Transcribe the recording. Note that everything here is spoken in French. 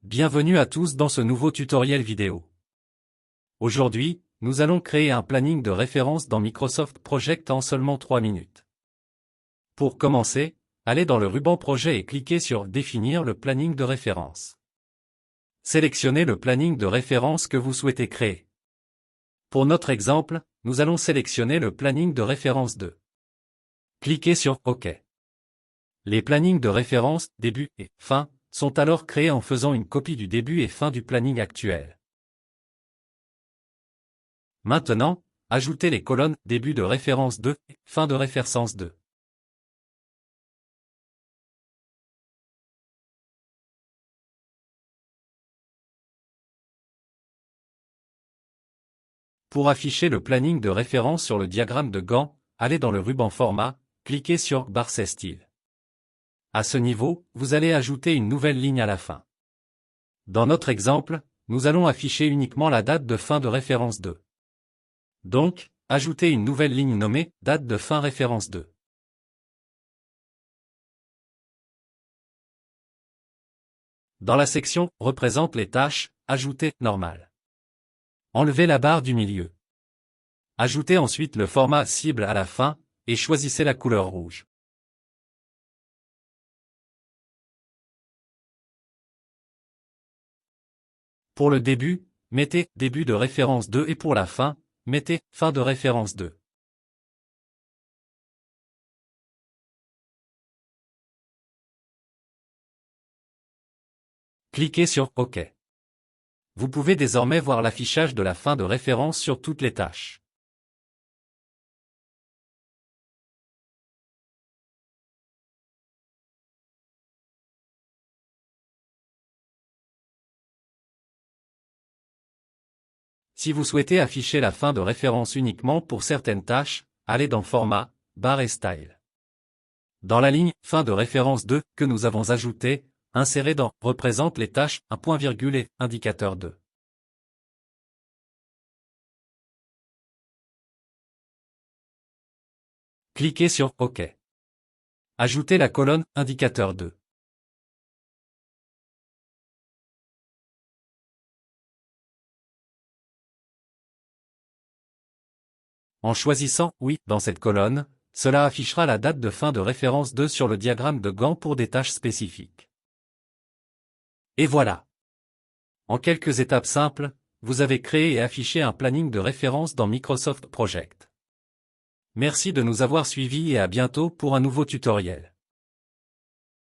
Bienvenue à tous dans ce nouveau tutoriel vidéo. Aujourd'hui, nous allons créer un planning de référence dans Microsoft Project en seulement 3 minutes. Pour commencer, allez dans le ruban Projet et cliquez sur Définir le planning de référence. Sélectionnez le planning de référence que vous souhaitez créer. Pour notre exemple, nous allons sélectionner le planning de référence 2. Cliquez sur OK. Les plannings de référence, début et fin, sont alors créés en faisant une copie du début et fin du planning actuel. Maintenant, ajoutez les colonnes début de référence 2 et fin de référence 2. Pour afficher le planning de référence sur le diagramme de Gantt, allez dans le ruban Format, cliquez sur Barre C'est style. À ce niveau, vous allez ajouter une nouvelle ligne à la fin. Dans notre exemple, nous allons afficher uniquement la date de fin de référence 2. Donc, ajoutez une nouvelle ligne nommée « Date de fin référence 2 ». Dans la section « Représente les tâches », ajoutez « Normal ». Enlevez la barre du milieu. Ajoutez ensuite le format cible à la fin, et choisissez la couleur rouge. Pour le début, mettez « Début de référence 2 » et pour la fin, mettez « Fin de référence 2 ». Cliquez sur OK. Vous pouvez désormais voir l'affichage de la fin de référence sur toutes les tâches. Si vous souhaitez afficher la fin de référence uniquement pour certaines tâches, allez dans Format, Barre et Style. Dans la ligne Fin de référence 2 que nous avons ajoutée, insérez dans Représente les tâches un point virgule et indicateur 2. Cliquez sur OK. Ajoutez la colonne Indicateur 2. En choisissant « Oui » dans cette colonne, cela affichera la date de fin de référence 2 sur le diagramme de Gantt pour des tâches spécifiques. Et voilà. En quelques étapes simples, vous avez créé et affiché un planning de référence dans Microsoft Project. Merci de nous avoir suivis et à bientôt pour un nouveau tutoriel.